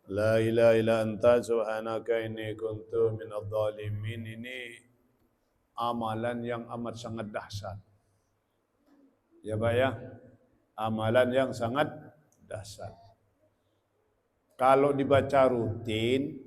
La ilaha illa anta subhanaka inni kuntu minadh dhalimin. Ini amalan yang amat sangat dahsyat. Ya Pak ya, amalan yang sangat dahsyat. Kalau dibaca rutin,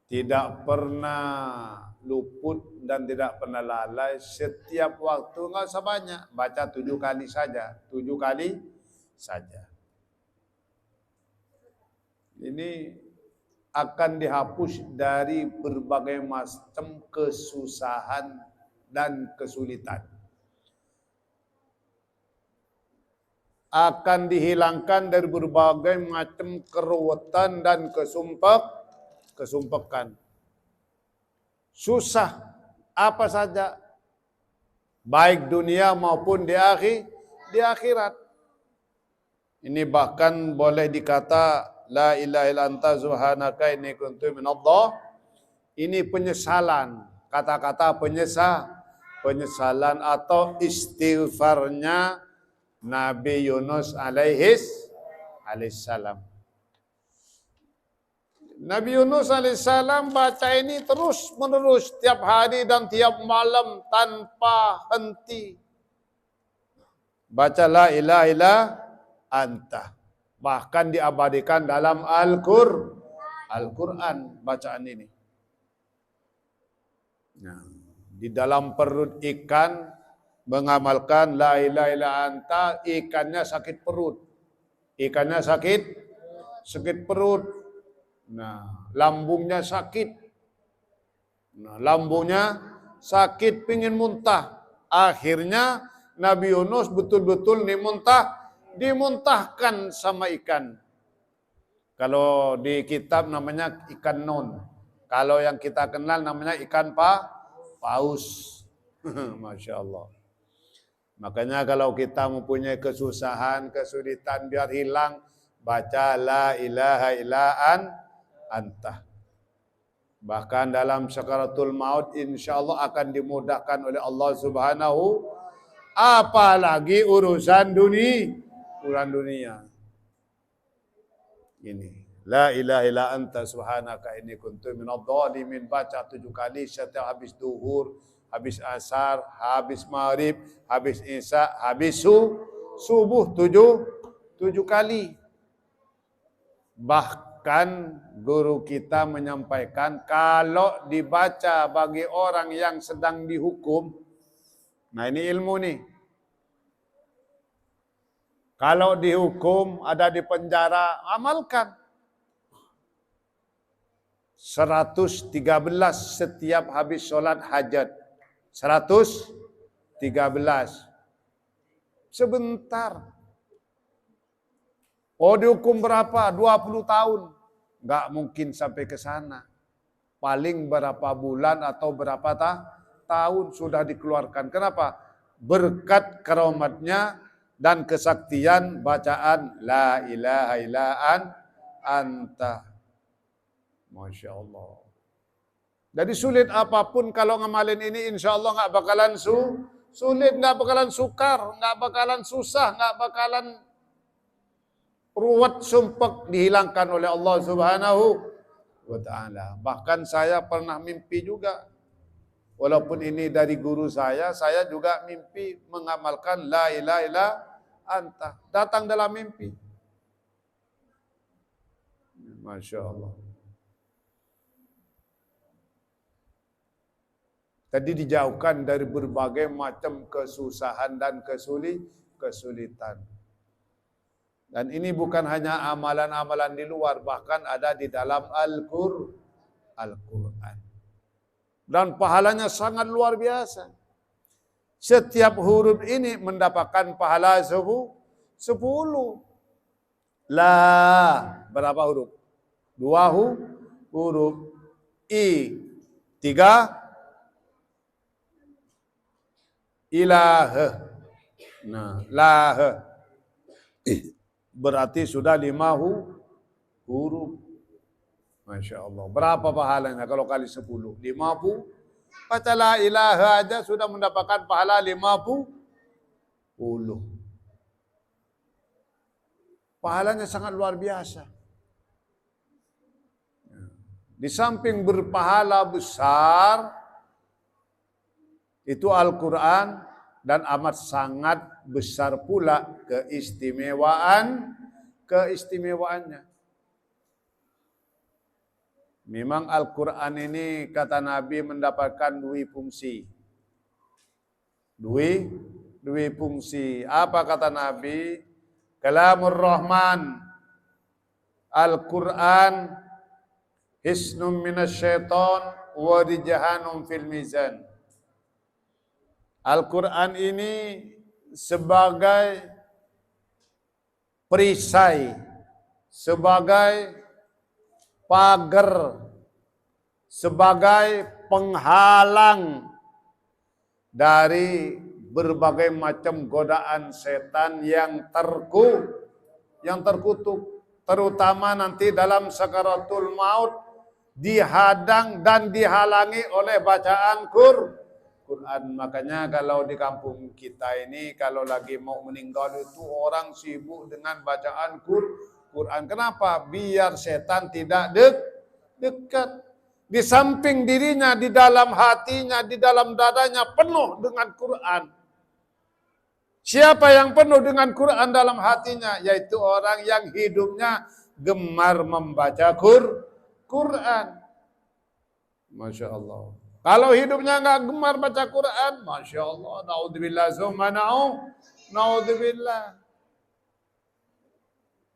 tidak pernah luput dan tidak pernah lalai. Setiap waktu, nggak usah banyak, baca 7 kali saja. 7 kali saja. Ini akan dihapus dari berbagai macam kesusahan dan kesulitan. Akan dihilangkan dari berbagai macam keruwetan dan kesumpekan. Susah apa saja, baik dunia maupun di akhirat. Ini bahkan boleh dikata la ilaha illa anta subhanaka inni kuntu minadh. Ini penyesalan, kata-kata penyesalan atau istighfarnya Nabi Yunus alaihissalam. Nabi Yunus alaihissalam baca ini terus menerus tiap hari dan tiap malam tanpa henti. Baca la ilaha illa anta. Bahkan diabadikan dalam Al-Quran bacaan ini. Nah, di dalam perut ikan mengamalkan la ilaha illa anta, ikannya sakit perut. Ikannya sakit perut. Nah, lambungnya sakit. Pingin muntah. Akhirnya Nabi Yunus betul-betul dimuntahkan sama ikan. Kalau di kitab namanya ikan non. Kalau yang kita kenal namanya ikan paus. Masya Allah. Makanya kalau kita mempunyai kesusahan, kesulitan biar hilang, baca la ilaha illa anta. Bahkan dalam sakaratul maut insyaallah akan dimudahkan oleh Allah Subhanahu, apalagi urusan dunia. Ini la ilaha illa anta subhanaka inni kuntu minadh dhalimin, baca 7 kali setiap habis duhur, habis asar, habis maghrib, habis isya, habis subuh 7 kali. Bahkan guru kita menyampaikan kalau dibaca bagi orang yang sedang dihukum, nah ini ilmu nih. Kalau dihukum, ada di penjara, amalkan. 113 setiap habis sholat hajat. 113. Sebentar. Oh dihukum berapa? 20 tahun. Nggak mungkin sampai ke sana. Paling berapa bulan atau berapa tahun sudah dikeluarkan. Kenapa? Berkat karamatnya dan kesaktian bacaan la ilaha illa anta. Masya Allah. Jadi sulit apapun kalau ngamalin ini insya Allah nggak bakalan sulit, nggak bakalan sukar, nggak bakalan susah, nggak bakalan ruwet, sumpek, dihilangkan oleh Allah Subhanahu wa ta'ala. Bahkan saya pernah mimpi juga. Walaupun ini dari guru saya juga mimpi mengamalkan la ilaha illa anta. Datang dalam mimpi. Masya Allah. Tadi dijauhkan dari berbagai macam kesusahan dan kesulitan. Dan ini bukan hanya amalan-amalan di luar, bahkan ada di dalam Al-Quran. Dan pahalanya sangat luar biasa. Setiap huruf ini mendapatkan pahala 10. La, berapa huruf? 2 huruf. I, 3. Ilaha. Nah, laha. Berarti sudah 5 huruf. Masya Allah. Berapa pahalanya kalau kali 10? 50. Baca la ilaha aja sudah mendapatkan pahala 50. Pahalanya sangat luar biasa. Di samping berpahala besar, itu Al-Quran, dan amat sangat besar pula keistimewaannya. Memang Al-Quran ini kata Nabi mendapatkan dua fungsi. Dua fungsi. Apa kata Nabi? Kalamur Rahman. Al-Quran hisnum minasyaiton wa rijahanum fil mizan. Al-Quran ini sebagai perisai, sebagai pagar, sebagai penghalang dari berbagai macam godaan setan yang terkutuk, terutama nanti dalam sakaratul maut dihadang dan dihalangi oleh bacaan Quran. Makanya kalau di kampung kita ini kalau lagi mau meninggal itu orang sibuk dengan bacaan Quran. Kenapa? Biar setan tidak dekat. Di samping dirinya, di dalam hatinya, di dalam dadanya penuh dengan Quran. Siapa yang penuh dengan Quran dalam hatinya? Yaitu orang yang hidupnya gemar membaca Quran. Masya Allah. Kalau hidupnya enggak gemar baca Quran, Masya Allah, naudzubillah, naudzubillah.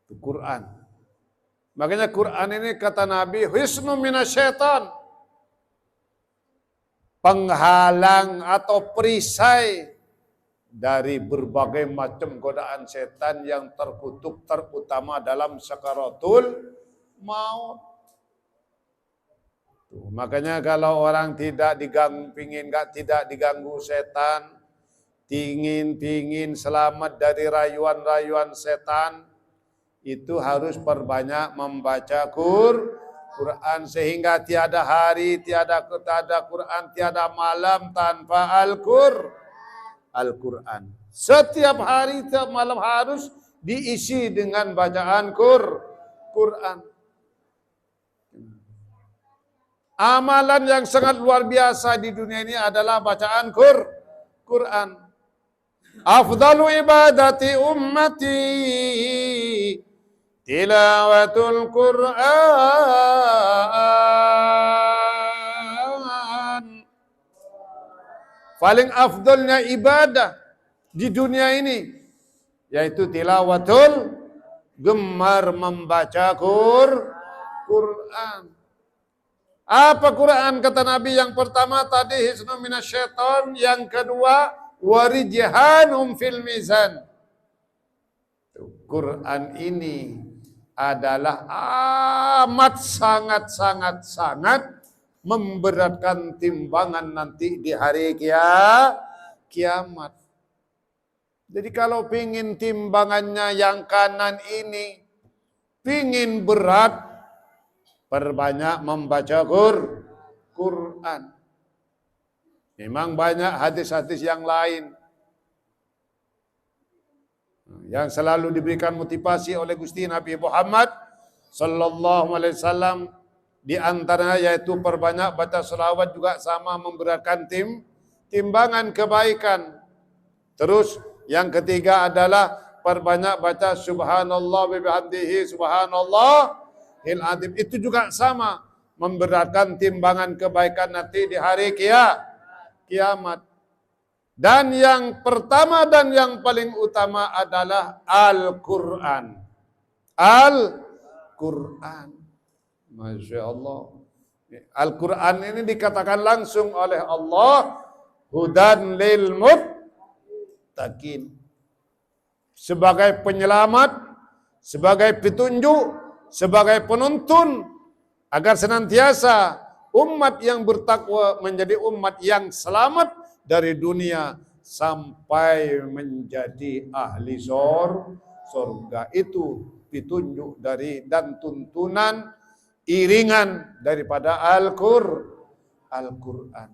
Itu Quran. Makanya Quran ini kata Nabi, hisnu minasyaitan. Penghalang atau perisai dari berbagai macam godaan setan yang terkutuk, terutama dalam sakaratul maut. Makanya kalau orang tidak tidak diganggu setan, pingin selamat dari rayuan-rayuan setan, itu harus perbanyak membaca Quran sehingga tiada hari, tiada Quran, tiada malam tanpa Al-Quran. Setiap hari, setiap malam harus diisi dengan bacaan Quran. Amalan yang sangat luar biasa di dunia ini adalah bacaan Quran. Afdalu ibadati ummati tilawatul Quran. Paling afdalnya ibadah di dunia ini yaitu tilawatul, gemar membaca Quran. Apa Quran kata Nabi? Yang pertama tadi hisnu minasyaiton, yang kedua warijhanum fil mizan. Quran ini adalah amat sangat memberatkan timbangan nanti di hari kiamat. Jadi kalau pingin timbangannya yang kanan ini pingin berat, perbanyak membaca Quran. Memang banyak hadis-hadis yang lain yang selalu diberikan motivasi oleh Gusti Nabi Muhammad sallallahu alaihi wasallam. Di antaranya yaitu perbanyak baca selawat juga sama memberatkan timbangan kebaikan. Terus yang ketiga adalah perbanyak baca subhanallah wa bihamdihi subhanallah itu juga sama memberatkan timbangan kebaikan nanti di hari kiamat. Dan yang pertama dan yang paling utama adalah Al-Quran. Al-Quran. Masya Allah. Al-Quran ini dikatakan langsung oleh Allah, hudan lil muttaqin. Sebagai penyelamat, sebagai petunjuk, sebagai penuntun agar senantiasa umat yang bertakwa menjadi umat yang selamat dari dunia sampai menjadi ahli surga. Itu petunjuk dari dan tuntunan iringan daripada Al-Quran.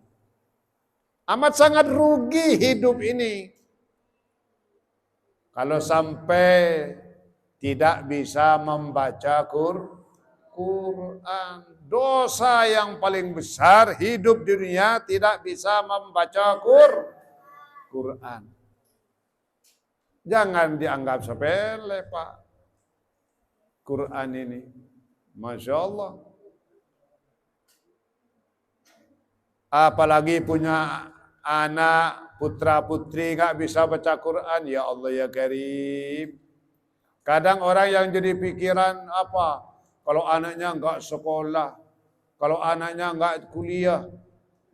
Amat sangat rugi hidup ini kalau sampai tidak bisa membaca Quran. Quran. Dosa yang paling besar hidup di dunia tidak bisa membaca Quran. Jangan dianggap sepele, Pak. Quran ini. Masya Allah. Apalagi punya anak, putra putri nggak bisa baca Quran. Ya Allah ya Karim. Kadang orang yang jadi pikiran apa? Kalau anaknya nggak sekolah, kalau anaknya nggak kuliah,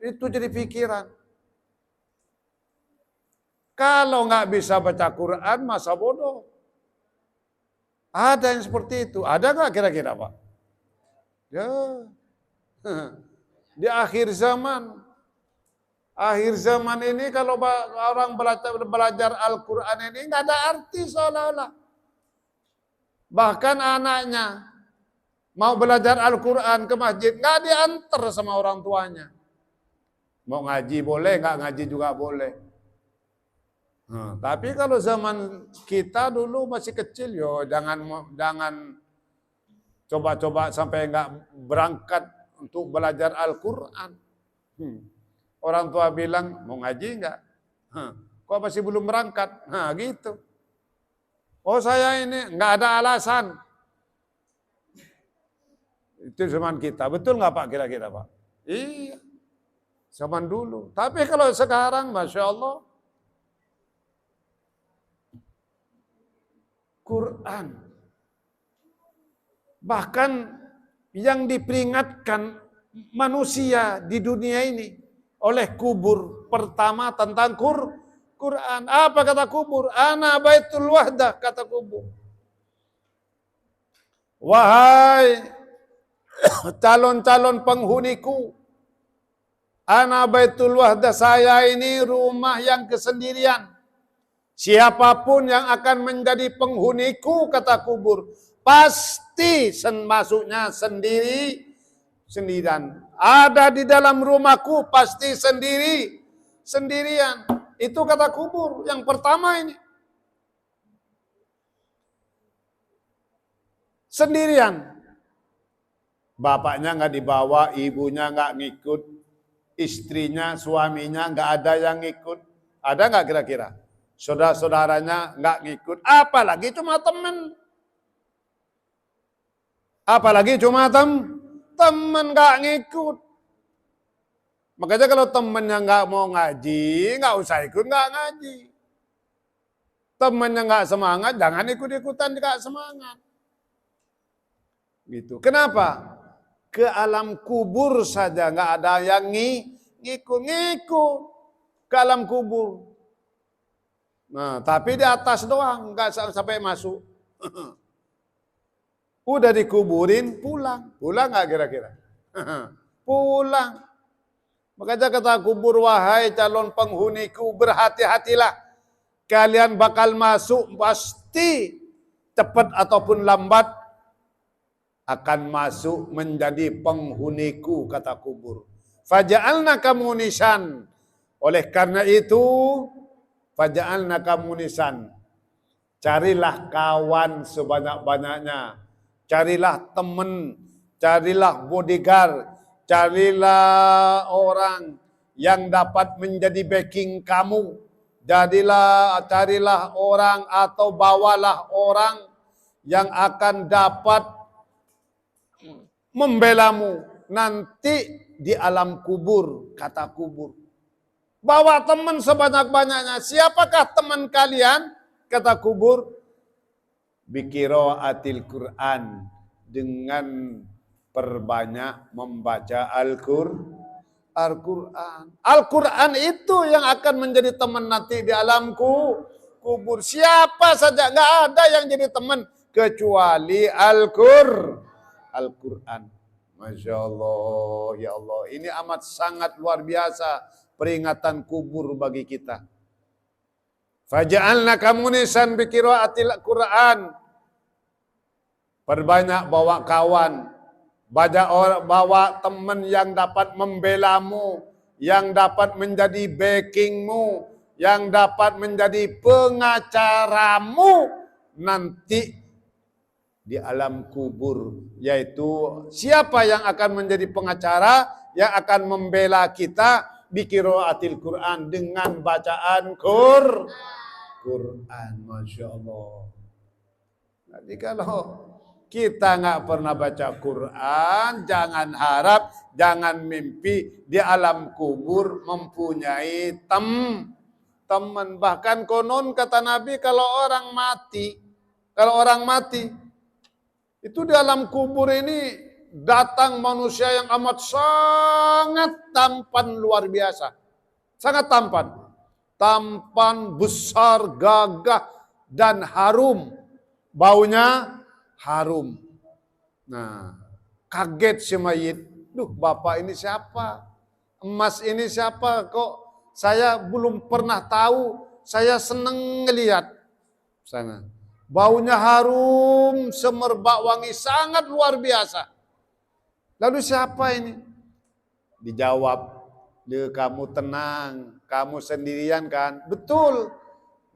itu jadi pikiran. Kalau nggak bisa baca Quran, masa bodoh. Ada yang seperti itu. Ada nggak kira-kira, Pak? Ya. Di akhir zaman. Akhir zaman ini kalau orang belajar Al-Quran ini nggak ada arti seolah-olah. Bahkan anaknya mau belajar Al-Quran ke masjid, nggak diantar sama orang tuanya. Mau ngaji boleh, nggak ngaji juga boleh. Tapi kalau zaman kita dulu masih kecil, jangan coba-coba sampai nggak berangkat untuk belajar Al-Quran. Orang tua bilang, mau ngaji nggak? Kok masih belum berangkat? Nah gitu. Oh saya ini nggak ada alasan. Itu zaman kita. Betul nggak Pak kira-kira Pak? Iya. Zaman dulu. Tapi kalau sekarang, Masya Allah, Quran. Bahkan yang diperingatkan manusia di dunia ini oleh kubur pertama tentang Quran. Apa kata kubur? Ana baitul wahdah, kata kubur. Wahai calon-calon penghuniku, ana baitul wahdah, saya ini rumah yang kesendirian. Siapapun yang akan menjadi penghuniku, kata kubur, pasti masuknya sendirian. Ada di dalam rumahku pasti sendirian. Itu kata kubur yang pertama ini. Sendirian. Bapaknya nggak dibawa, ibunya nggak ngikut, istrinya, suaminya nggak ada yang ngikut. Ada nggak kira-kira? Saudara-saudaranya nggak ngikut, apalagi cuma teman. Apalagi cuma teman nggak ngikut. Makanya kalau temennya nggak mau ngaji, nggak usah ikut, nggak ngaji. Temennya nggak semangat, jangan ikut-ikutan nggak semangat. Gitu. Kenapa? Ke alam kubur saja nggak ada yang ngikut ke alam kubur. Nah, tapi di atas doang, nggak sampai masuk. Udah dikuburin, pulang nggak kira-kira? Pulang. Makanya kata kubur, wahai calon penghuniku, berhati-hatilah. Kalian bakal masuk, pasti cepat ataupun lambat akan masuk menjadi penghuniku, kata kubur. Faja'alnaka munisan. Oleh karena itu, faja'alnaka munisan. Carilah kawan sebanyak-banyaknya. Carilah teman, carilah bodyguard, carilah orang yang dapat menjadi backing kamu. Carilah orang atau bawalah orang yang akan dapat membelamu nanti di alam kubur, kata kubur. Bawa teman sebanyak-banyaknya. Siapakah teman kalian? Kata kubur. Biqiraatil Quran, dengan perbanyak membaca Al-Quran. Al-Quran itu yang akan menjadi teman nanti di alam kubur. Siapa saja, nggak ada yang jadi teman kecuali Al-Quran. Masya Allah, ya Allah. Ini amat sangat luar biasa peringatan kubur bagi kita. Faja'alnaka munisan biqiraatil Quran. Perbanyak bawa kawan, bawa teman yang dapat membelamu, yang dapat menjadi backingmu, yang dapat menjadi pengacaramu nanti di alam kubur, yaitu siapa yang akan menjadi pengacara yang akan membela kita bi qiraatil Quran dengan bacaan Quran. Masya Allah. Jadi kalau kita nggak pernah baca Quran, jangan harap, jangan mimpi di alam kubur mempunyai teman. Bahkan konon kata Nabi kalau orang mati itu di alam kubur ini datang manusia yang amat sangat tampan luar biasa. Sangat tampan. Tampan, besar, gagah, dan harum. Baunya harum. Nah, kaget si mayit. Duh, bapak ini siapa? Emas ini siapa? Kok saya belum pernah tahu. Saya seneng ngelihat. Sana. Baunya harum, semerbak wangi, sangat luar biasa. Lalu siapa ini? Dijawab, kamu tenang, kamu sendirian kan? Betul.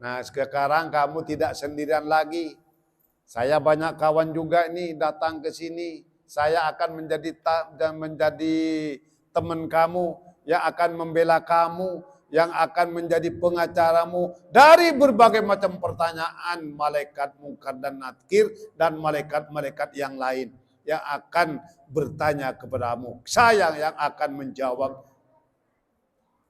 Nah, sekarang kamu tidak sendirian lagi. Saya banyak kawan juga nih datang ke sini. Saya akan menjadi teman kamu yang akan membela kamu, yang akan menjadi pengacaramu dari berbagai macam pertanyaan malaikat Munkar dan Nakir dan malaikat-malaikat yang lain yang akan bertanya kepadamu. Saya yang akan menjawab.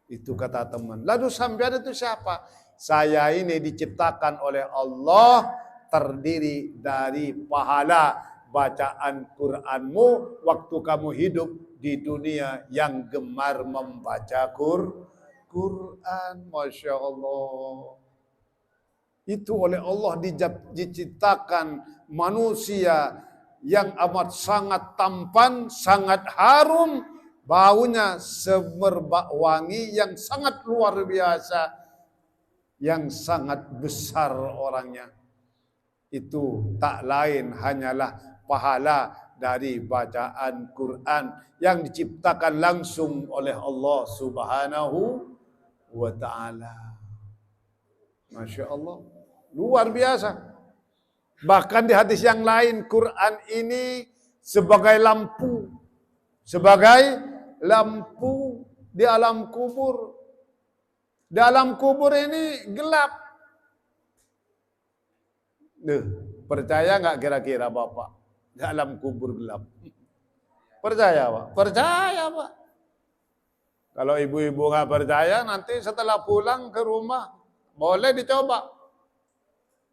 Itu kata teman. Lalu sampean itu siapa? Saya ini diciptakan oleh Allah, terdiri dari pahala bacaan Qur'anmu waktu kamu hidup di dunia yang gemar membaca Quran. Masya Allah. Itu oleh Allah diciptakan manusia yang amat sangat tampan, sangat harum, baunya semerbak wangi yang sangat luar biasa, yang sangat besar orangnya. Itu tak lain hanyalah pahala dari bacaan Quran yang diciptakan langsung oleh Allah Subhanahu wa ta'ala. Masya Allah. Luar biasa. Bahkan di hadis yang lain, Quran ini sebagai lampu. Sebagai lampu di alam kubur. Di alam kubur ini gelap. Percaya nggak kira-kira Bapak? Dalam kubur gelap. Percaya Pak? Percaya Pak. Kalau ibu-ibu nggak percaya, nanti setelah pulang ke rumah, boleh dicoba.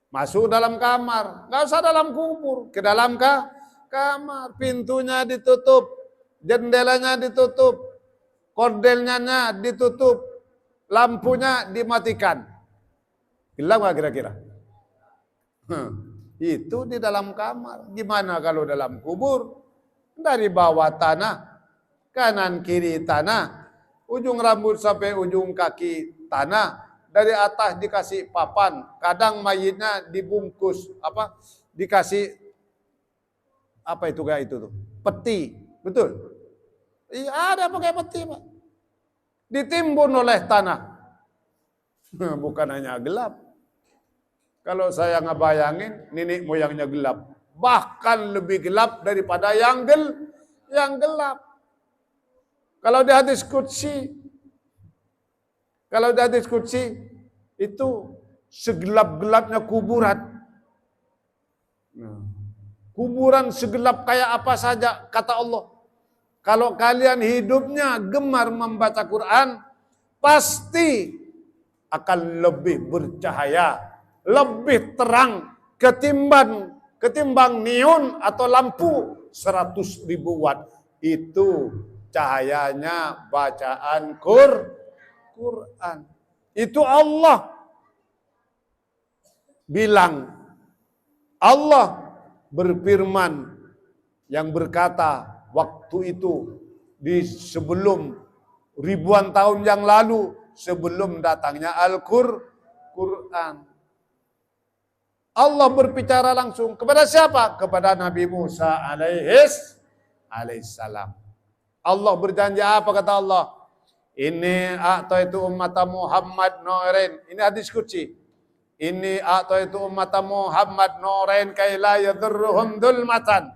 Masuk dalam kamar. Nggak usah dalam kubur. Ke dalam kamar. Pintunya ditutup. Jendelanya ditutup. Kordelnya ditutup. Lampunya dimatikan. Gelap nggak kira-kira? Itu di dalam kamar. Gimana kalau dalam kubur? Dari bawah tanah, kanan kiri tanah, ujung rambut sampai ujung kaki tanah, dari atas dikasih papan, kadang mayitnya dibungkus dikasih itu kayak itu tuh, peti, betul? Iya, ada pakai peti Pak. Ditimbun oleh tanah. Bukan hanya gelap. Kalau saya ngebayangin nenek moyangnya gelap, bahkan lebih gelap daripada yang gelap. Kalau di hadis qudsi, itu segelap-gelapnya kuburan. Kuburan segelap kayak apa saja, kata Allah. Kalau kalian hidupnya gemar membaca Quran, pasti akan lebih bercahaya, lebih terang ketimbang neon atau lampu 100.000 watt. Itu cahayanya bacaan Quran. Itu Allah bilang. Allah berfirman yang berkata waktu itu sebelum ribuan tahun yang lalu, sebelum datangnya Al-Quran. Allah berbicara langsung kepada siapa? Kepada Nabi Musa alaihissalam. Allah berjanji apa kata Allah? Ini atau itu umat Muhammad Nurin. Ini hadis qudsi. Inni a'taitu ummata Muhammad nurain kai la yadurruhum dzulmatan.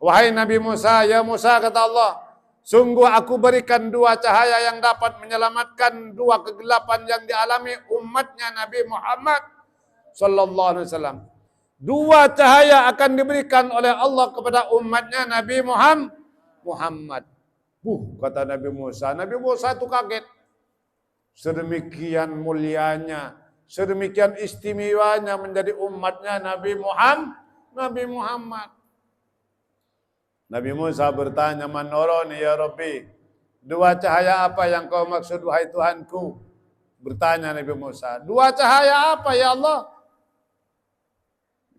Wahai Nabi Musa, ya Musa kata Allah, sungguh aku berikan dua cahaya yang dapat menyelamatkan dua kegelapan yang dialami umatnya Nabi Muhammad sallallahu alaihi wasallam. Dua cahaya akan diberikan oleh Allah kepada umatnya Nabi Muhammad. Kata Nabi Musa. Nabi Musa itu kaget. Sedemikian mulianya, sedemikian istimewanya menjadi umatnya Nabi Muhammad. Nabi Musa bertanya, "Man nurani ya Rabbi?" Dua cahaya apa yang kau maksud wahai Tuhanku? Bertanya Nabi Musa. Dua cahaya apa ya Allah?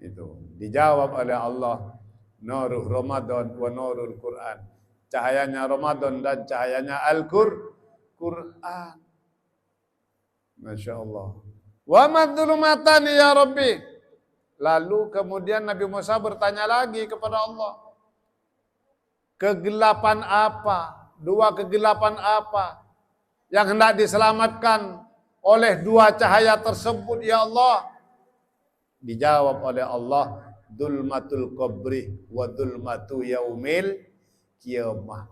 Itu dijawab oleh Allah, Nurul Ramadan wa Nurul Quran. Cahayanya Ramadan dan cahayanya Al-Quran. Masya Allah. Wa madzulumatan ya Rabbi. Lalu kemudian Nabi Musa bertanya lagi kepada Allah. Kegelapan apa? Dua kegelapan apa yang hendak diselamatkan oleh dua cahaya tersebut ya Allah? Dijawab oleh Allah, Dzulmatul qabri wa dzulmatu yaumil qiyamah.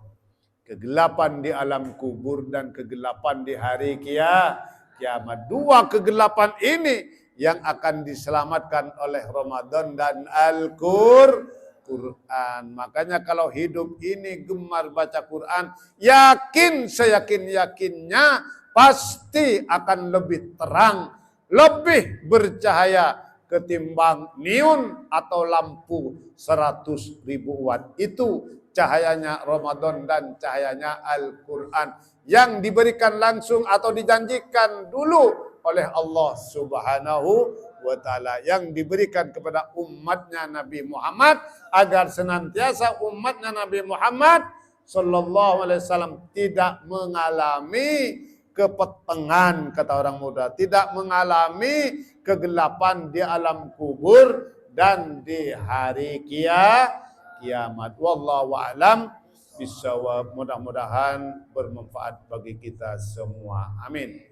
Kegelapan di alam kubur dan kegelapan di hari kiamat. Dua kegelapan ini yang akan diselamatkan oleh Ramadan dan Al-Quran. Makanya kalau hidup ini gemar baca Quran, yakin seyakin-yakinnya pasti akan lebih terang, lebih bercahaya ketimbang neon atau lampu 100.000 watt. Itu cahayanya Ramadan dan cahayanya Al-Quran yang diberikan langsung atau dijanjikan dulu oleh Allah Subhanahu wa ta'ala, yang diberikan kepada umatnya Nabi Muhammad agar senantiasa umatnya Nabi Muhammad sallallahu alaihi wasallam tidak mengalami kepetengan, kata orang muda, tidak mengalami kegelapan di alam kubur dan di hari kiamat. Wallahu a'lam bishawab. Mudah-mudahan bermanfaat bagi kita semua. Amin.